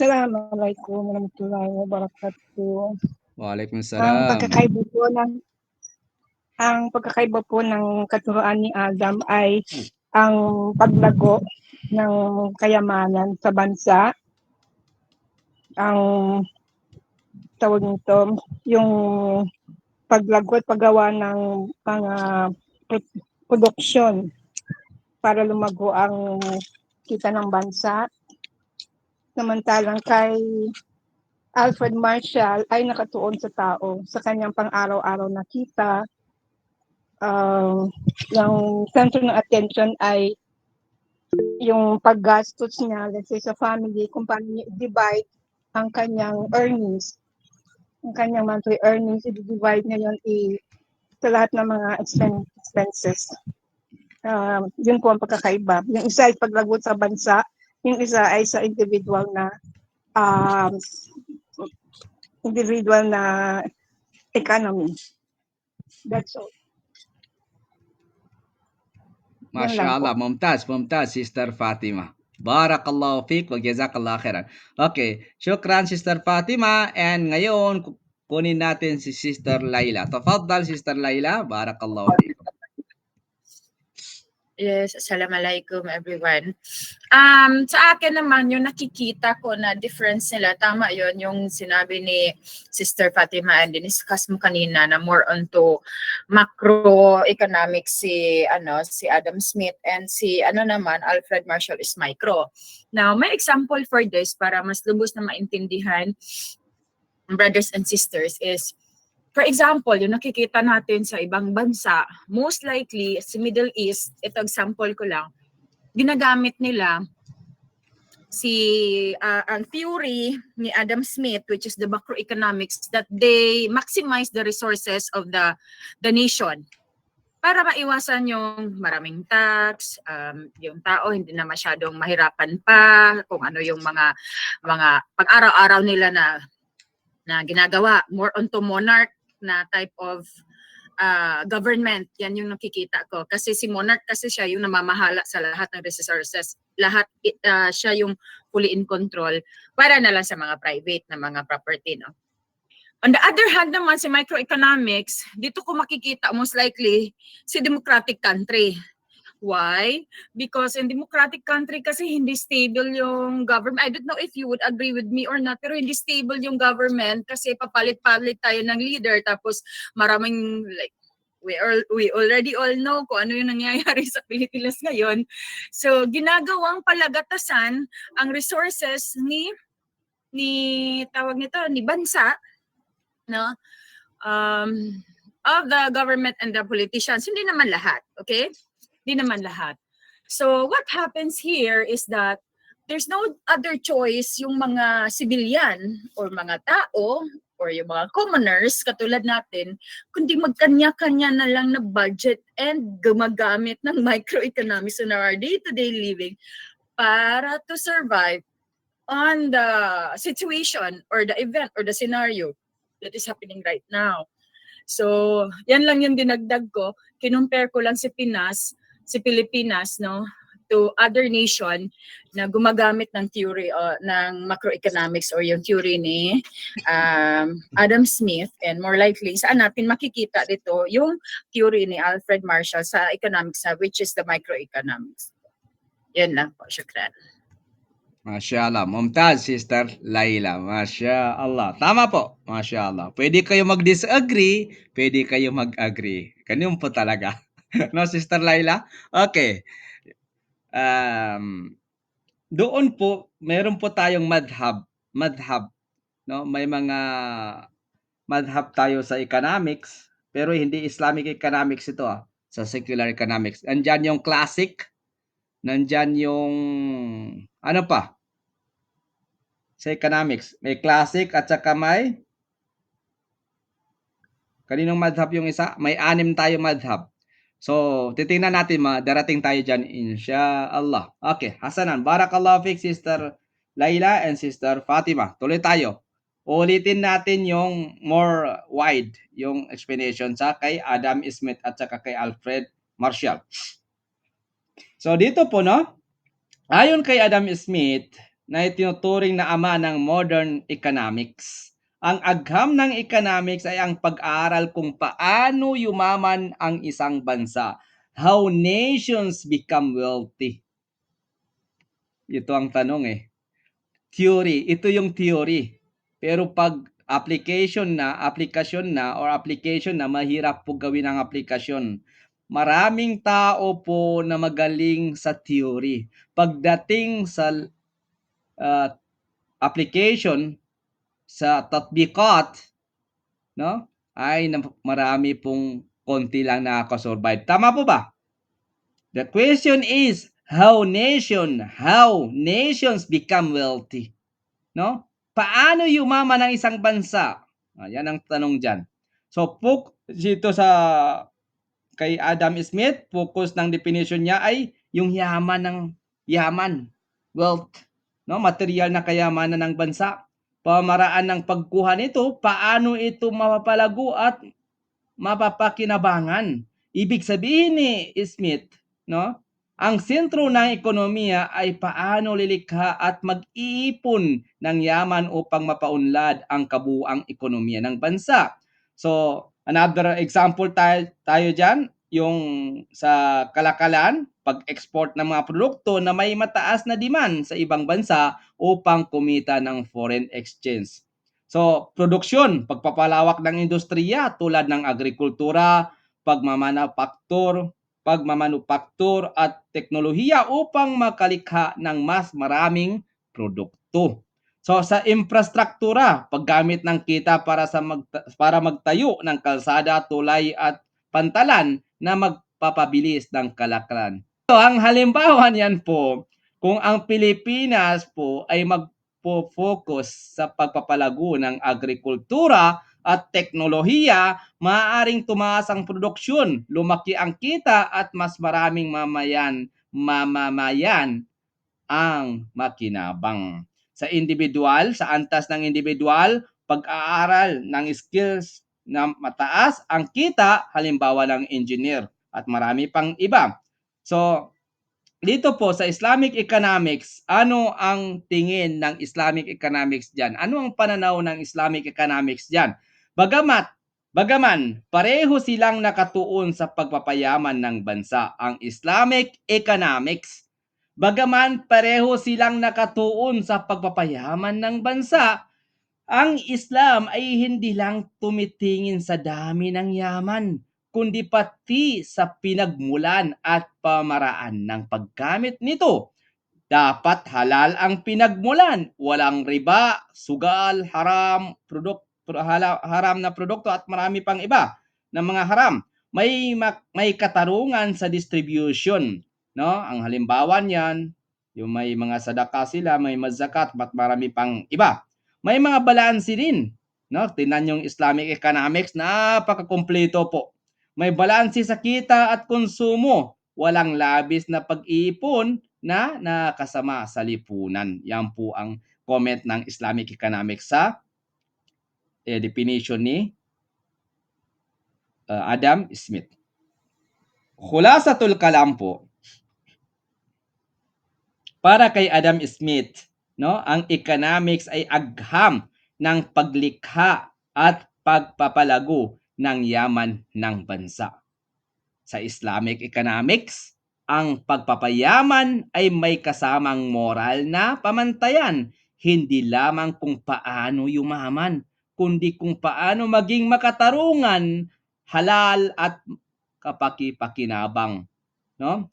Assalamualaikum warahmatullahi wabarakatuh. Ang Waalaikumsalam. pagkakaiba po ng katuruan ni Adam ay ang paglago ng kayamanan sa bansa. Ang tawag nito, yung paglago at paggawa ng mga produksyon para lumago ang kita ng bansa. Samantalang kay Alfred Marshall ay nakatuon sa tao, sa kanyang pang-araw-araw na kita. Yung center ng attention ay yung paggastos niya, let's say sa family, kung paano niya i-divide ang kanyang earnings. Ang kanyang monthly earnings, i-divide niya yun sa lahat ng mga expenses. Yun po ang pagkakaiba. Yung isa ay paglagot sa bansa, yung isa ay sa individual na economy. That's all. MashaAllah, mumtaz, Sister Fatima. Barakallahu fiqh wa jazakallah khairan. Okay, syukran Sister Fatima. And ngayon, kunin natin si Sister Laila. Tafaddal Sister Laila, barakallahu fiqh. Yes, assalamualaikum everyone. Sa akin naman, yung nakikita ko na difference nila, tama yon yung sinabi ni Sister Fatima and diniscuss mo kanina na more onto macroeconomics si Adam Smith and si naman Alfred Marshall is micro. Now, may example for this para mas lubos na maintindihan, brothers and sisters, is for example, yung nakikita natin sa ibang bansa, most likely sa Middle East, ito example ko lang, ginagamit nila ang theory ni Adam Smith, which is the macroeconomics, that they maximize the resources of the nation para maiwasan yung maraming tax, yung tao hindi na masyadong mahirapan pa kung ano yung mga pang-araw-araw nila na ginagawa, more onto monarch na type of government. Yan yung nakikita ko. Kasi si monarch kasi siya yung namamahala sa lahat ng resources. Lahat siya yung fully in control para na lang sa mga private na mga property. No? On the other hand naman, si microeconomics, dito ko makikita most likely si democratic country. Why? Because in democratic country kasi hindi stable yung government. I don't know if you would agree with me or not, pero hindi stable yung government kasi papalit-palit tayo ng leader tapos maraming like we already all know kung ano yung nangyayari sa Pilipinas ngayon. So ginagawang palagatasan ang resources ni bansa, no? Of the government and the politicians. Hindi naman lahat, okay? Di naman lahat. So what happens here is that there's no other choice yung mga civilian or mga tao or yung mga commoners katulad natin, kundi magkanya-kanya na lang na budget and gumagamit ng microeconomics in our day-to-day living para to survive on the situation or the event or the scenario that is happening right now. So, yan lang yung dinagdag ko. Kinumpare ko lang si Pilipinas, no, to other nation na gumagamit ng theory ng macroeconomics or yung theory ni Adam Smith, and more likely saan natin makikita dito yung theory ni Alfred Marshall sa economics which is the microeconomics. Yan lang po. Syukran. MashaAllah. Mumtaz, Sister Laila. MashaAllah. Tama po. MashaAllah. Pwede kayo mag-disagree, pwede kayo mag-agree. Ganyan po talaga. No, Sister Laila? Okay. Doon po, meron po tayong madhab. No? May mga madhab tayo sa economics, pero hindi Islamic economics ito sa secular economics. Nandyan yung classic, nandyan yung ano pa sa economics, may classic at saka may kaninong madhab yung isa, may 6 tayo madhab. So titingnan natin, darating tayo dyan inshallah. Okay, hasanan, barakallahu fik Sister Laila and Sister Fatima. Tuloy tayo, ulitin natin yung more wide yung explanation sa kay Adam Smith at saka kay Alfred Marshall. So dito po, no, ayon kay Adam Smith, na itinuturing na ama ng modern economics. Ang agham ng economics ay ang pag-aaral kung paano yumaman ang isang bansa. How nations become wealthy. Ito ang tanong eh. Theory, ito yung theory. Pero pag application na, mahirap po gawin ang aplikasyon. Maraming tao po na magaling sa theory. Pagdating sa application, sa tatbikat, no, ay marami pong konti lang nakaka-survive. Tama po ba? The question is, how nations become wealthy? No? Paano yumaman ang isang bansa? Yan ang tanong diyan. So, dito sa kay Adam Smith, focus ng definition niya ay yung yaman, wealth, no? Material na kayamanan ng bansa. Pamaraan ng pagkuha nito, paano ito mapapalago at mapapakinabangan. Ibig sabihin ni Smith, no? Ang sentro ng ekonomiya ay paano lilikha at mag-iipon ng yaman upang mapaunlad ang kabuuang ekonomiya ng bansa. So, another example tayo dyan, yung sa kalakalan, pag-export ng mga produkto na may mataas na demand sa ibang bansa upang kumita ng foreign exchange. So, produksyon, pagpapalawak ng industriya tulad ng agrikultura, pagmamanufaktur at teknolohiya upang makalikha ng mas maraming produkto. So sa infrastruktura, paggamit ng kita para magtayo ng kalsada, tulay at pantalan na magpapabilis ng kalakalan. So ang halimbawa niyan po, kung ang Pilipinas po ay magpo-focus sa pagpapalago ng agrikultura at teknolohiya, maaaring tumaas ang produksyon, lumaki ang kita at mas maraming mamamayan ang makinabang. Sa antas ng individual, pag-aaral ng skills na mataas ang kita, halimbawa ng engineer at marami pang iba. So, dito po sa Islamic economics, ano ang tingin ng Islamic economics diyan? Ano ang pananaw ng Islamic economics diyan? Bagaman pareho silang nakatuon sa pagpapayaman ng bansa, ang Islamic economics, bagaman pareho silang nakatuon sa pagpapayaman ng bansa, ang Islam ay hindi lang tumitingin sa dami ng yaman, kundi pati sa pinagmulan at pamaraan ng paggamit nito. Dapat halal ang pinagmulan, walang riba, sugal, haram na produkto at marami pang iba ng mga haram. May katarungan sa distribution, no? Ang halimbawa niyan, yung may mga sadaka sila, may mazakat, at marami pang iba. May mga balanse din, no? Tingnan yung Islamic economics, napakakumpleto po. May balanse sa kita at konsumo, walang labis na pag-iipon na nakasama sa lipunan. Yan po ang comment ng Islamic economics sa definition ni Adam Smith. Khulasatul kalam po, para kay Adam Smith, no, ang economics ay agham ng paglikha at pagpapalago ng yaman ng bansa. Sa Islamic economics, ang pagpapayaman ay may kasamang moral na pamantayan, hindi lamang kung paano yumaman, kundi kung paano maging makatarungan, halal at kapaki-pakinabang, no?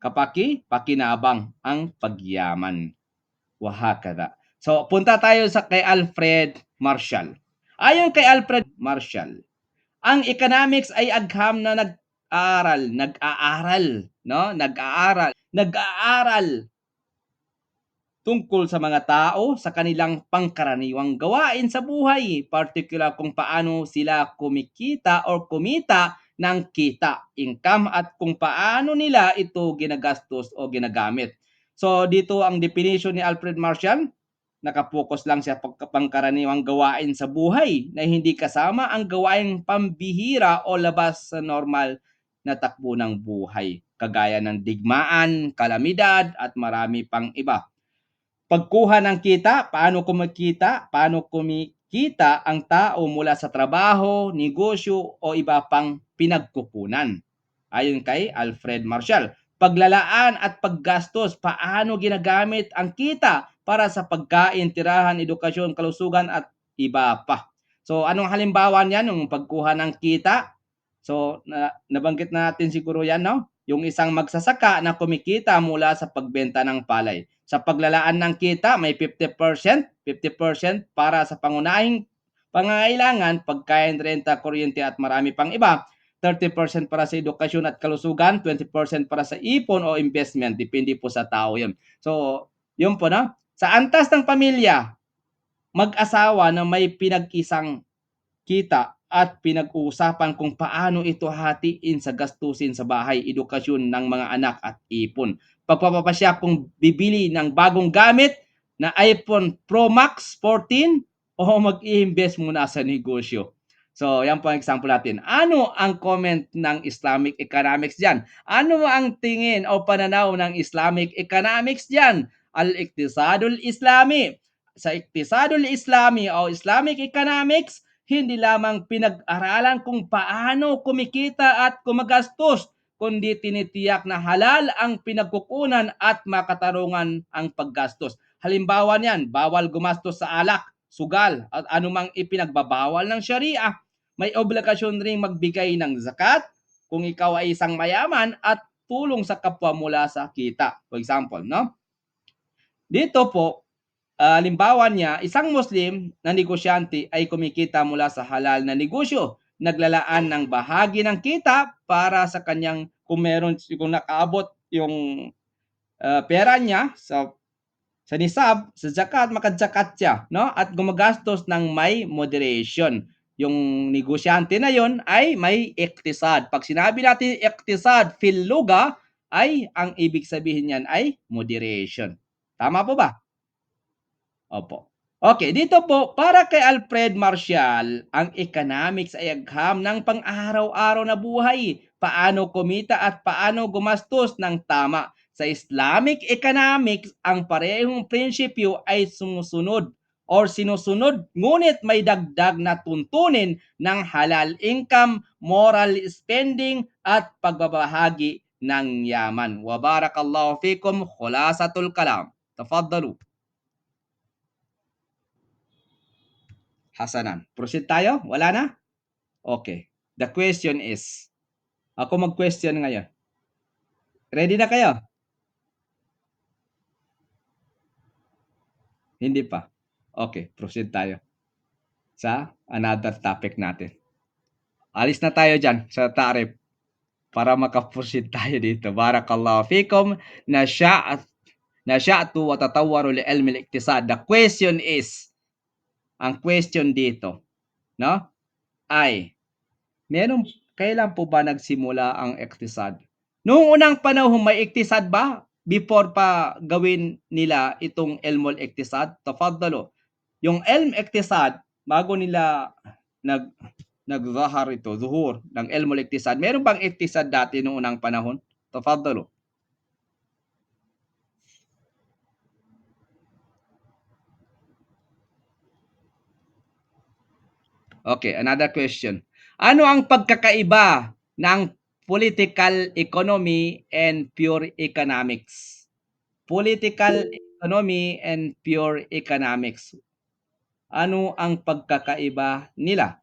Kapaki-pakinabang ang pagyaman. Wahakada. So, punta tayo kay Alfred Marshall. Ayon kay Alfred Marshall, ang economics ay agham na nag-aaral tungkol sa mga tao sa kanilang pangkaraniwang gawain sa buhay, particular kung paano sila kumikita or kumita ng kita, income, at kung paano nila ito ginagastos o ginagamit. So dito ang definition ni Alfred Marshall, nakapokus lang siya pangkaraniwang gawain sa buhay na hindi kasama ang gawaing pambihira o labas sa normal na takbo ng buhay, kagaya ng digmaan, kalamidad at marami pang iba. pagkuha ng kita, paano kumikita ang tao mula sa trabaho, negosyo o iba pang pinagkukunan. Ayon kay Alfred Marshall, paglalaan at paggastos, paano ginagamit ang kita para sa pagkain, tirahan, edukasyon, kalusugan at iba pa. So anong halimbawa niyan yung pagkuha ng kita? So nabanggit natin siguro yan, no? Yung isang magsasaka na kumikita mula sa pagbenta ng palay. Sa paglalaan ng kita, may 50% para sa pangunahing pangangailangan, pagkain, renta, kuryente at marami pang iba. 30% para sa edukasyon at kalusugan, 20% para sa ipon o investment. Depende po sa tao yun. So, yun po, no? Sa antas ng pamilya, mag-asawa na may pinag-isang kita at pinag-uusapan kung paano ito hatiin sa gastusin sa bahay, edukasyon ng mga anak at ipon. Pagpapapasya kung bibili ng bagong gamit na iPhone Pro Max 14 o mag-i-invest muna sa negosyo. So, yan po ang example natin. Ano ang comment ng Islamic economics diyan? Ano ang tingin o pananaw ng Islamic economics diyan? Al-Iqtisadul Islami. Sa Iqtisadul Islami o Islamic economics, hindi lamang pinag-aralan kung paano kumikita at kumagastos, kundi tinitiyak na halal ang pinagkukunan at makatarungan ang paggastos. Halimbawa niyan, bawal gumastos sa alak, sugal, at anumang ipinagbabawal ng Sharia. May obligasyon ring magbigay ng zakat kung ikaw ay isang mayaman at tulong sa kapwa mula sa kita. For example, no? Dito po, halimbawa niya, isang Muslim na negosyante ay kumikita mula sa halal na negosyo. Naglalaan ng bahagi ng kita para sa kanyang, kung nakaabot yung pera niya sa nisab, sa zakat, makazakat siya, no? At gumagastos ng may moderation. Yung negosyante na yon ay may iktisad. Pag sinabi natin iktisad fil luga, ay ang ibig sabihin niyan ay moderation. Tama po ba? Opo. Okay, dito po, para kay Alfred Marshall, ang economics ay agham ng pang-araw-araw na buhay. Paano kumita at paano gumastos ng tama. Sa Islamic economics, ang parehong prinsipyo ay sumusunod or sinusunod, ngunit may dagdag na tuntunin ng halal income, moral spending, at pagbabahagi ng yaman. Wa barakallahu fikum, khulasatul kalam. Tafaddalu. Hasanan. Proceed tayo? Wala na? Okay. The question is, ako mag-question ngayon. Ready na kayo? Hindi pa. Okay, proceed tayo sa another topic natin. Alis na tayo dyan sa tarif para makaproceed tayo dito. Barakallahu fikum. Nasya'atu wa tatawwaru li ilmi al-iktisad. The question is, ang question dito, no? Ay, kailan po ba nagsimula ang iktisad? Noong unang panahon, may iktisad ba? Before pa gawin nila itong ilmul iktisad? Tafaddalu. Yung ilm iktisad, bago nila nagzahar ito, zuhur ng ilmul iktisad, meron bang iktisad dati noong unang panahon? Tafaddalu. Okay, another question. Ano ang pagkakaiba ng political economy and pure economics? Political economy and pure economics. Ano ang pagkakaiba nila?